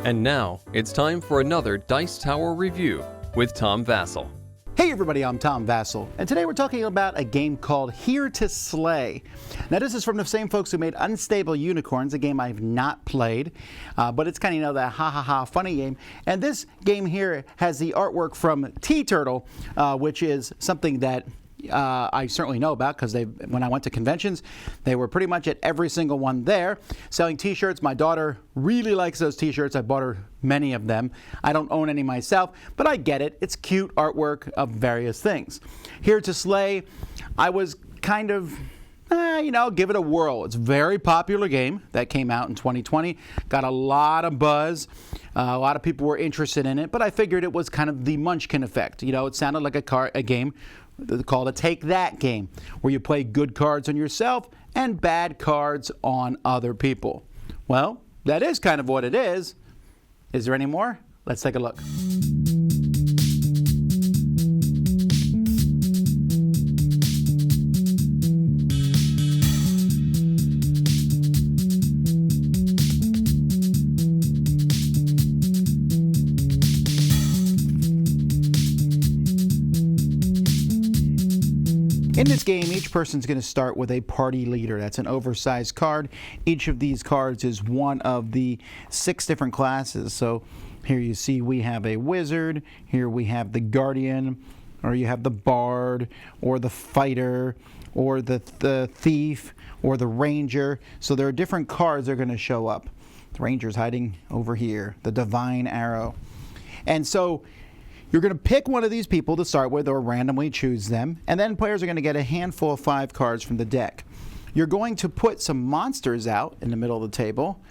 And now, it's time for another Dice Tower review with Tom Vasel. Hey everybody, I'm Tom Vasel, and today we're talking about a game called Here to Slay. Now this is from the same folks who made Unstable Unicorns, a game I've not played, but it's kind of, that ha-ha-ha funny game. And this game here has the artwork from T-Turtle, which is something that I certainly know about because when I went to conventions, they were pretty much at every single one there selling t-shirts. My daughter really likes those t-shirts. I bought her many of them. I don't own any myself, but I get it. It's cute artwork of various things. Here to Slay, I was kind of, give it a whirl. It's a very popular game that came out in 2020. Got a lot of buzz. A lot of people were interested in it, but I figured it was kind of the Munchkin effect. It sounded like a game called a Take That game, where you play good cards on yourself and bad cards on other people. Well, that is kind of what it is. Is there any more? Let's take a look. In this game, each person's going to start with a party leader. That's an oversized card. Each of these cards is one of the 6 different classes. So here you see we have a wizard, here we have the guardian, or you have the bard, or the fighter, or the thief, or the ranger. So there are different cards that are going to show up. The ranger's hiding over here, the divine arrow. And so you're going to pick one of these people to start with or randomly choose them, and then players are going to get a handful of 5 cards from the deck. You're going to put some monsters out in the middle of the table,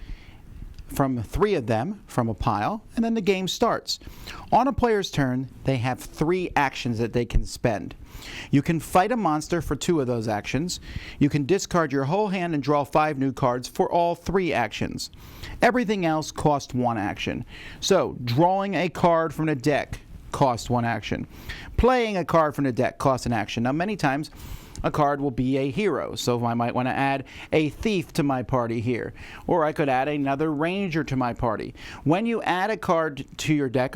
from 3 of them from a pile, and then the game starts. On a player's turn, they have 3 actions that they can spend. You can fight a monster for 2 of those actions. You can discard your whole hand and draw 5 new cards for all 3 actions. Everything else costs 1 action. So, drawing a card from the deck costs 1 action. Playing a card from the deck costs an action. Now, many times, a card will be a hero. So I might want to add a thief to my party here. Or I could add another ranger to my party. When you add a card to your deck,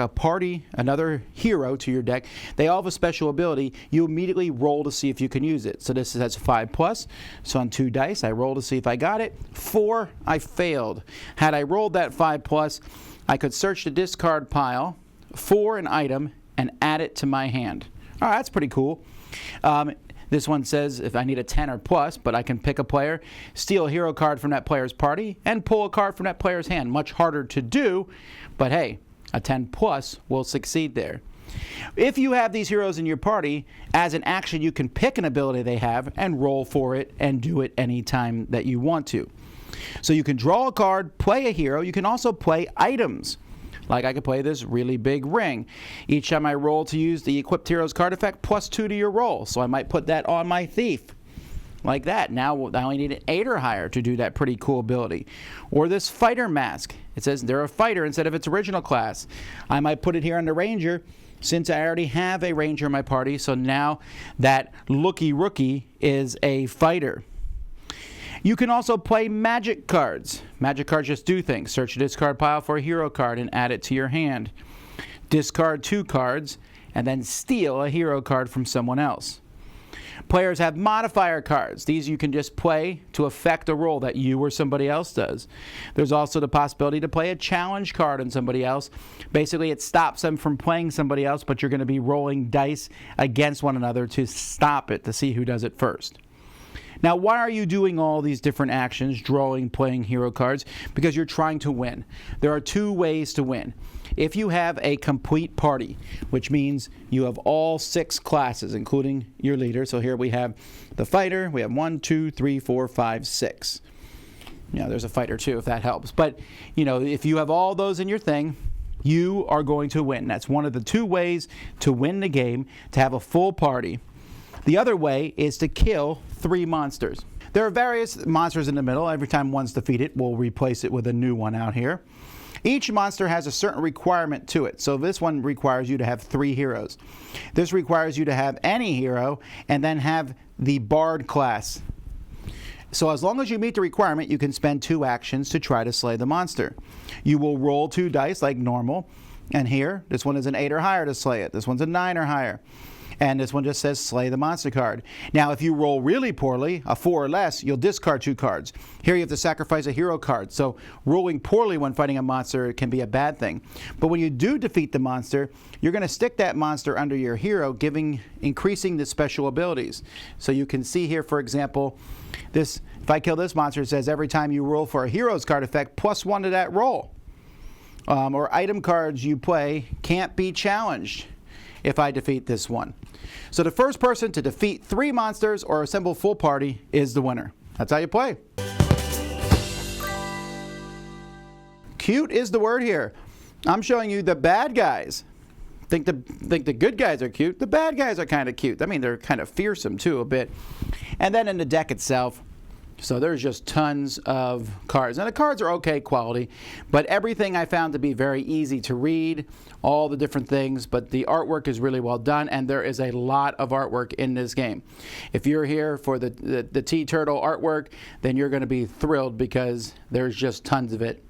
another hero to your deck, they all have a special ability. You immediately roll to see if you can use it. So that's 5+. So on 2 dice, I roll to see if I got it. 4, I failed. Had I rolled that 5+, I could search the discard pile for an item and add it to my hand. All right, that's pretty cool. This one says if I need a 10 or plus, but I can pick a player, steal a hero card from that player's party, and pull a card from that player's hand. Much harder to do, but hey, a 10+ will succeed there. If you have these heroes in your party, as an action you can pick an ability they have and roll for it and do it anytime that you want to. So you can draw a card, play a hero. You can also play items. Like I could play this really big ring. Each time I roll to use the equipped hero's card effect, +2 to your roll. So I might put that on my thief. Like that. Now I only need an 8 or higher to do that pretty cool ability. Or this fighter mask. It says they're a fighter instead of its original class. I might put it here on the ranger since I already have a ranger in my party. So now that looky rookie is a fighter. You can also play magic cards. Magic cards just do things. Search a discard pile for a hero card and add it to your hand. Discard 2 cards and then steal a hero card from someone else. Players have modifier cards. These you can just play to affect a roll that you or somebody else does. There's also the possibility to play a challenge card on somebody else. Basically, it stops them from playing somebody else, but you're going to be rolling dice against one another to stop it, to see who does it first. Now, why are you doing all these different actions, drawing, playing hero cards? Because you're trying to win. There are 2 ways to win. If you have a complete party, which means you have all 6 classes, including your leader. So here we have the fighter. We have 1, 2, 3, 4, 5, 6. There's a fighter too, if that helps. But, if you have all those in your thing, you are going to win. That's one of the 2 ways to win the game, to have a full party. The other way is to kill 3 monsters. There are various monsters in the middle. Every time one's defeated, we'll replace it with a new one out here. Each monster has a certain requirement to it. So this one requires you to have 3 heroes. This requires you to have any hero and then have the bard class. So as long as you meet the requirement, you can spend 2 actions to try to slay the monster. You will roll 2 dice like normal, and here, this one is an 8 or higher to slay it. This one's a 9 or higher. And this one just says slay the monster card. Now, if you roll really poorly, a 4 or less, you'll discard 2 cards. Here you have to sacrifice a hero card. So rolling poorly when fighting a monster can be a bad thing. But when you do defeat the monster, you're going to stick that monster under your hero, increasing the special abilities. So you can see here, for example, if I kill this monster, it says every time you roll for a hero's card effect, +1 to that roll. Or item cards you play can't be challenged if I defeat this one. So the first person to defeat 3 monsters or assemble full party is the winner. That's how you play. Cute is the word here. I'm showing you the bad guys. Think the good guys are cute. The bad guys are kind of cute. I mean, they're kind of fearsome too a bit. And then in the deck itself, so there's just tons of cards. Now the cards are okay quality, but everything I found to be very easy to read, all the different things, but the artwork is really well done, and there is a lot of artwork in this game. If you're here for the T-Turtle artwork, then you're going to be thrilled because there's just tons of it.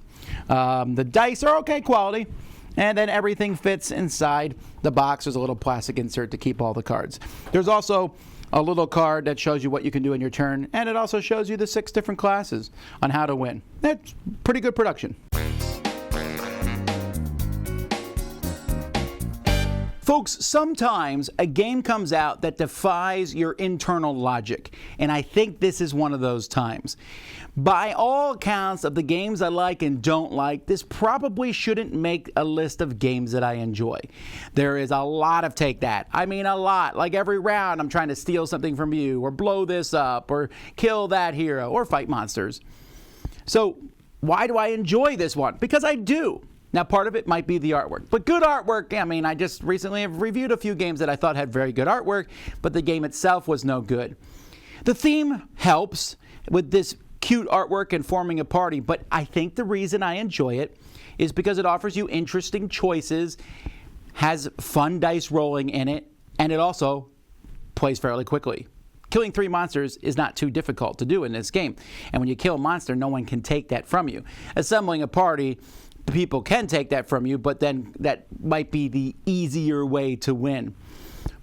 The dice are okay quality, and then everything fits inside the box. There's a little plastic insert to keep all the cards. There's also a little card that shows you what you can do in your turn, and it also shows you the 6 different classes on how to win. That's pretty good production. Folks, sometimes a game comes out that defies your internal logic, and I think this is one of those times. By all accounts of the games I like and don't like, this probably shouldn't make a list of games that I enjoy. There is a lot of take that. I mean a lot. Like every round I'm trying to steal something from you, or blow this up, or kill that hero, or fight monsters. So why do I enjoy this one? Because I do. Now, part of it might be the artwork, but good artwork. I mean, I just recently have reviewed a few games that I thought had very good artwork, but the game itself was no good. The theme helps with this cute artwork and forming a party, but I think the reason I enjoy it is because it offers you interesting choices, has fun dice rolling in it, and it also plays fairly quickly. Killing 3 monsters is not too difficult to do in this game, and when you kill a monster, no one can take that from you. Assembling a party, people can take that from you, but then that might be the easier way to win.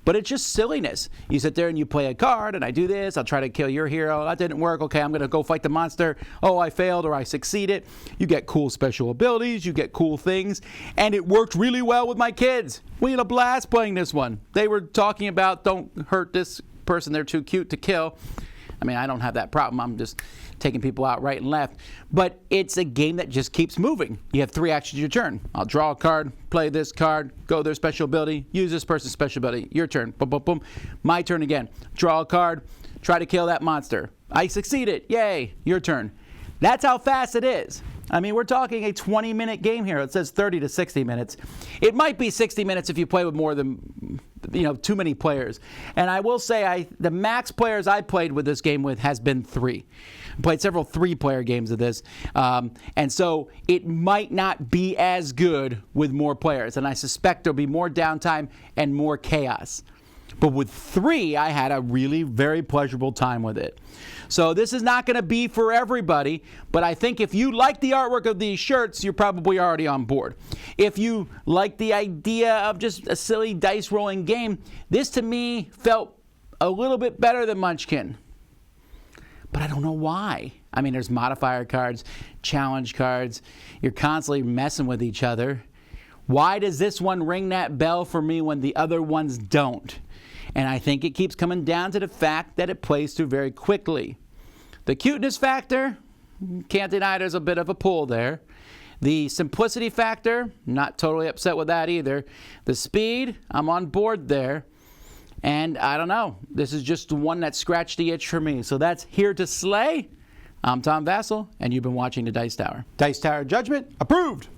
But it's just silliness. You sit there and you play a card, and I do this, I'll try to kill your hero, that didn't work, okay, I'm going to go fight the monster, oh, I failed or I succeeded. You get cool special abilities, you get cool things, and it worked really well with my kids. We had a blast playing this one. They were talking about, don't hurt this person, they're too cute to kill. I mean, I don't have that problem. I'm just taking people out right and left. But it's a game that just keeps moving. You have 3 actions your turn. I'll draw a card, play this card, go their special ability, use this person's special ability. Your turn. Boom, boom, boom. My turn again. Draw a card, try to kill that monster. I succeeded. Yay. Your turn. That's how fast it is. I mean, we're talking a 20-minute game here. It says 30 to 60 minutes. It might be 60 minutes if you play with more than, too many players. And I will say the max players I played with this game with has been 3. I played several 3-player games of this. And so it might not be as good with more players. And I suspect there'll be more downtime and more chaos. But with 3, I had a really very pleasurable time with it. So this is not going to be for everybody, but I think if you like the artwork of these shirts, you're probably already on board. If you like the idea of just a silly dice rolling game, this to me felt a little bit better than Munchkin. But I don't know why. I mean, there's modifier cards, challenge cards. You're constantly messing with each other. Why does this one ring that bell for me when the other ones don't? And I think it keeps coming down to the fact that it plays through very quickly. The cuteness factor, can't deny there's a bit of a pull there. The simplicity factor, not totally upset with that either. The speed, I'm on board there. And I don't know, this is just one that scratched the itch for me. So that's Here to Slay. I'm Tom Vasel, and you've been watching the Dice Tower. Dice Tower Judgment approved.